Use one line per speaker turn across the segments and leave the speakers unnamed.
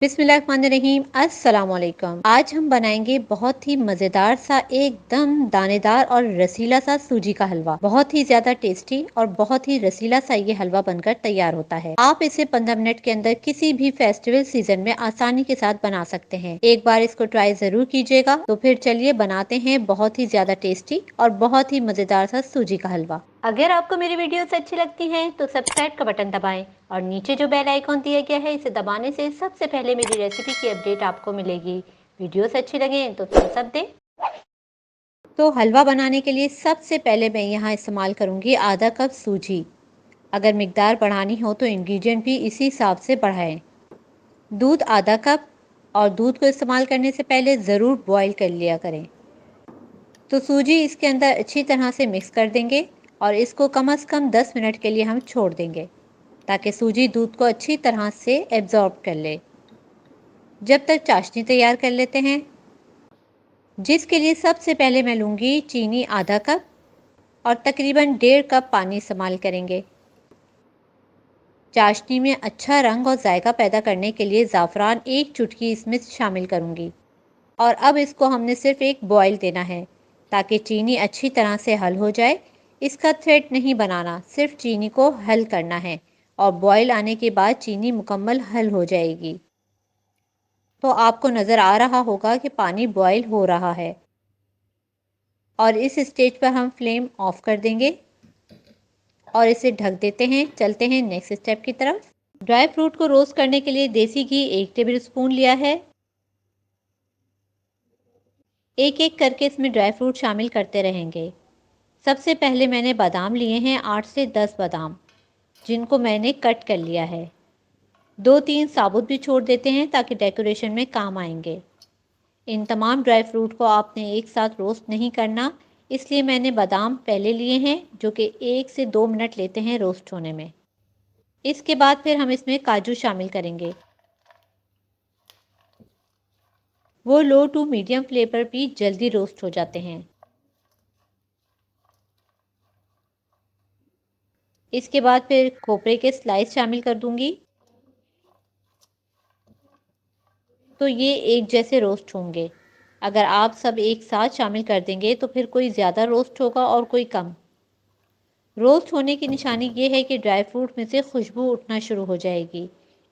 बिस्मिल्लाहिर्रहमानिर्रहीम। अस्सलाम वालेकुम। आज हम बनाएंगे बहुत ही मज़ेदार सा एकदम दानेदार और रसीला सा सूजी का हलवा। बहुत ही ज़्यादा टेस्टी और बहुत ही रसीला सा ये हलवा बनकर तैयार होता है। आप इसे 15 मिनट के अंदर किसी भी फेस्टिवल सीजन में आसानी के साथ बना सकते हैं। एक बार इसको ट्राई ज़रूर कीजिएगा। तो फिर चलिए बनाते हैं बहुत ही ज़्यादा टेस्टी और बहुत ही मज़ेदार सा सूजी का हलवा। अगर आपको मेरी वीडियोस अच्छी लगती हैं तो सब्सक्राइब का बटन दबाएं और नीचे जो बेल आइकॉन दिया गया है इसे दबाने से सबसे पहले मेरी रेसिपी की अपडेट आपको मिलेगी। वीडियोस अच्छी लगे तो थम्स अप दें। तो हलवा बनाने के लिए सबसे पहले मैं यहाँ इस्तेमाल करूँगी आधा कप सूजी। अगर मिकदार बढ़ानी हो तो इंग्रेडिएंट भी इसी हिसाब से बढ़ाएं। दूध आधा कप, और दूध को इस्तेमाल करने से पहले ज़रूर बॉईल कर लिया करें। तो सूजी इसके अंदर अच्छी तरह से मिक्स कर देंगे और इसको कम से कम 10 मिनट के लिए हम छोड़ देंगे ताकि सूजी दूध को अच्छी तरह से एब्जॉर्ब कर ले। जब तक चाशनी तैयार कर लेते हैं, जिसके लिए सबसे पहले मैं लूँगी चीनी आधा कप और तकरीबन 1.5 कप पानी इस्तेमाल करेंगे। चाशनी में अच्छा रंग और जायका पैदा करने के लिए ज़ाफ़रान 1 चुटकी इसमें शामिल करूँगी। और अब इसको हमने सिर्फ एक बॉईल देना है ताकि चीनी अच्छी तरह से हल हो जाए। इसका थ्रेड नहीं बनाना, सिर्फ चीनी को हल करना है और बॉईल आने के बाद चीनी मुकम्मल हल हो जाएगी। तो आपको नज़र आ रहा होगा कि पानी बॉईल हो रहा है और इस स्टेज पर हम फ्लेम ऑफ कर देंगे और इसे ढक देते हैं। चलते हैं नेक्स्ट स्टेप की तरफ। ड्राई फ्रूट को रोस्ट करने के लिए देसी घी 1 टेबल स्पून लिया है। एक एक करके इसमें ड्राई फ्रूट शामिल करते रहेंगे। सबसे पहले मैंने बादाम लिए हैं 8 से 10 बादाम, जिनको मैंने कट कर लिया है। 2-3 साबुत भी छोड़ देते हैं ताकि डेकोरेशन में काम आएंगे। इन तमाम ड्राई फ्रूट को आपने एक साथ रोस्ट नहीं करना, इसलिए मैंने बादाम पहले लिए हैं जो कि 1 से 2 मिनट लेते हैं रोस्ट होने में। इसके बाद फिर हम इसमें काजू शामिल करेंगे। वो लो टू मीडियम फ्लेम पर भी जल्दी रोस्ट हो जाते हैं। इसके बाद फिर खोपरे के स्लाइस शामिल कर दूंगी, तो ये एक जैसे रोस्ट होंगे। अगर आप सब एक साथ शामिल कर देंगे तो फिर कोई ज़्यादा रोस्ट होगा और कोई कम। रोस्ट होने की निशानी ये है कि ड्राई फ्रूट में से खुशबू उठना शुरू हो जाएगी।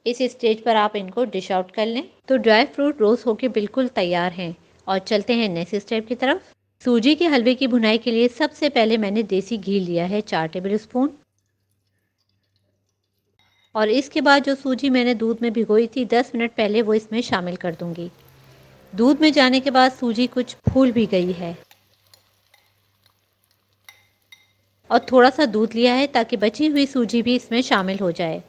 इस स्टेज पर आप इनको डिश आउट कर लें। तो ड्राई फ्रूट रोस्ट होके बिल्कुल तैयार हैं और चलते हैं नेक्स्ट स्टेप की तरफ। सूजी के हलवे की भुनाई के लिए सबसे पहले मैंने देसी घी लिया है 4 टेबल स्पून, और इसके बाद जो सूजी मैंने दूध में भिगोई थी 10 मिनट पहले वो इसमें शामिल कर दूंगी। दूध में जाने के बाद सूजी कुछ फूल भी गई है और थोड़ा सा दूध लिया है ताकि बची हुई सूजी भी इसमें शामिल हो जाए।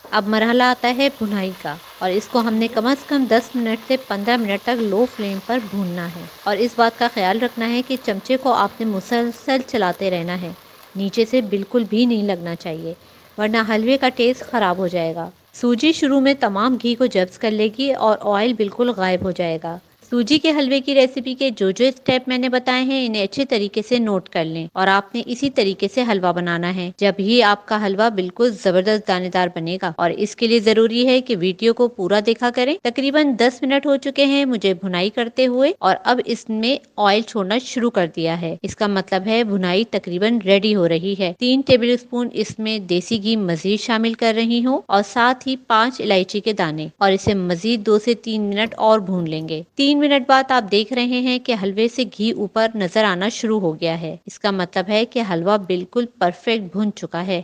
अब मरहला आता है भुनाई का, और इसको हमने कम से कम 10 मिनट से 15 मिनट तक लो फ्लेम पर भूनना है। और इस बात का ख्याल रखना है कि चमचे को आपने मुसलसल चलाते रहना है, नीचे से बिल्कुल भी नहीं लगना चाहिए, वरना हलवे का टेस्ट ख़राब हो जाएगा। सूजी शुरू में तमाम घी को जब्स कर लेगी और ऑयल बिल्कुल गायब हो जाएगा। सूजी के हलवे की रेसिपी के जो जो स्टेप मैंने बताए हैं इन्हें अच्छे तरीके से नोट कर लें और आपने इसी तरीके से हलवा बनाना है, जब ही आपका हलवा बिल्कुल ज़बरदस्त दानेदार बनेगा। और इसके लिए ज़रूरी है कि वीडियो को पूरा देखा करें। तकरीबन 10 मिनट हो चुके हैं मुझे भुनाई करते हुए और अब इसमें ऑयल छोड़ना शुरू कर दिया है। इसका मतलब है भुनाई तकरीबन रेडी हो रही है। 3 टेबल स्पून इसमें देसी घी मजीद शामिल कर रही हूँ और साथ ही 5 इलायची के दाने, और इसे मजीद 2 से 3 मिनट और भून लेंगे। 3 मिनट बाद आप देख रहे हैं कि हलवे से घी ऊपर नजर आना शुरू हो गया है। इसका मतलब है कि हलवा बिल्कुल परफेक्ट भुन चुका है।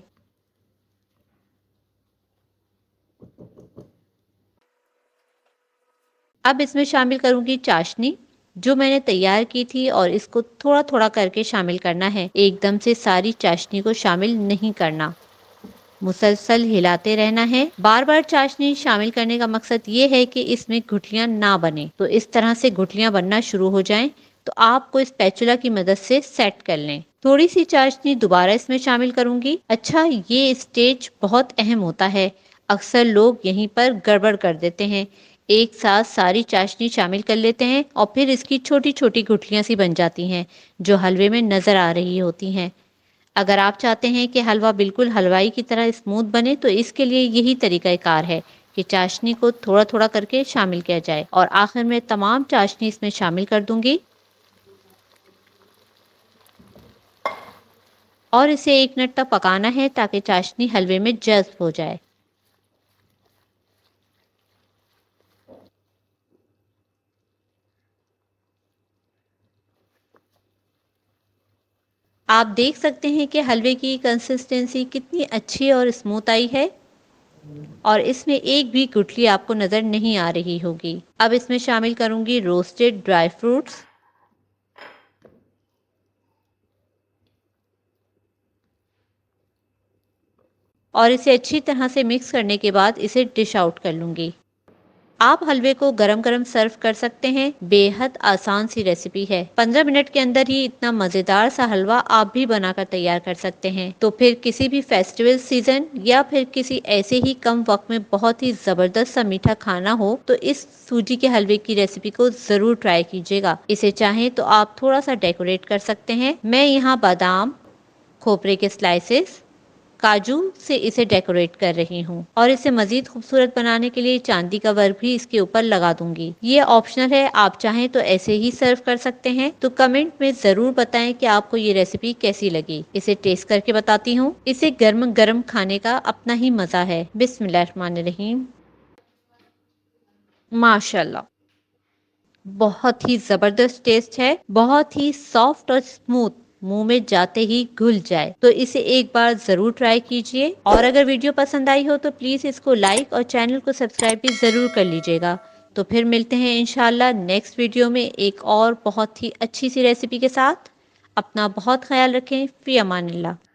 अब इसमें शामिल करूंगी चाशनी जो मैंने तैयार की थी, और इसको थोड़ा थोड़ा करके शामिल करना है, एकदम से सारी चाशनी को शामिल नहीं करना, मुसलसल हिलाते रहना है। बार बार चाशनी शामिल करने का मकसद ये है कि इसमें गुठलियां ना बने। तो इस तरह से गुठलियां बनना शुरू हो जाएं तो आपको स्पैचुला की मदद से सेट कर लें। थोड़ी सी चाशनी दोबारा इसमें शामिल करूंगी। अच्छा, ये स्टेज बहुत अहम होता है, अक्सर लोग यहीं पर गड़बड़ कर देते हैं। एक साथ सारी चाशनी शामिल कर लेते हैं और फिर इसकी छोटी छोटी गुठलियां सी बन जाती हैं जो हलवे में नजर आ रही होती हैं। अगर आप चाहते हैं कि हलवा बिल्कुल हलवाई की तरह स्मूथ बने तो इसके लिए यही तरीक़ाकार है कि चाशनी को थोड़ा-थोड़ा करके शामिल किया जाए और आखिर में तमाम चाशनी इसमें शामिल कर दूंगी और इसे 1 मिनट तक पकाना है ताकि चाशनी हलवे में जज़्ब हो जाए। आप देख सकते हैं कि हलवे की कंसिस्टेंसी कितनी अच्छी और स्मूथ आई है और इसमें एक भी गुठली आपको नज़र नहीं आ रही होगी। अब इसमें शामिल करूंगी रोस्टेड ड्राई फ्रूट्स और इसे अच्छी तरह से मिक्स करने के बाद इसे डिश आउट कर लूंगी। आप हलवे को गरम-गरम सर्व कर सकते हैं। बेहद आसान सी रेसिपी है। 15 मिनट के अंदर ही इतना मज़ेदार सा हलवा आप भी बनाकर तैयार कर सकते हैं। तो फिर किसी भी फेस्टिवल सीजन या फिर किसी ऐसे ही कम वक्त में बहुत ही ज़बरदस्त सा मीठा खाना हो तो इस सूजी के हलवे की रेसिपी को ज़रूर ट्राई कीजिएगा। इसे चाहें तो आप थोड़ा सा डेकोरेट कर सकते हैं। मैं यहाँ बादाम, खोपरे के स्लाइसेस, काजू से इसे डेकोरेट कर रही हूँ और इसे मजीद खूबसूरत बनाने के लिए चांदी का वर्क भी इसके ऊपर लगा दूंगी। ये ऑप्शनल है, आप चाहें तो ऐसे ही सर्व कर सकते हैं। तो कमेंट में जरूर बताएं कि आपको ये रेसिपी कैसी लगी। इसे टेस्ट करके बताती हूँ। इसे गर्म गर्म खाने का अपना ही मजा है। बिस्मिल्लाहिर्रहमानिर्रहीम। माशाल्लाह, बहुत ही ज़बरदस्त टेस्ट है, बहुत ही सॉफ्ट और स्मूथ, मुंह में जाते ही घुल जाए। तो इसे एक बार ज़रूर ट्राई कीजिए और अगर वीडियो पसंद आई हो तो प्लीज़ इसको लाइक और चैनल को सब्सक्राइब भी ज़रूर कर लीजिएगा। तो फिर मिलते हैं इंशाल्लाह नेक्स्ट वीडियो में एक और बहुत ही अच्छी सी रेसिपी के साथ। अपना बहुत ख्याल रखें। फ़ी अमानिल्लाह।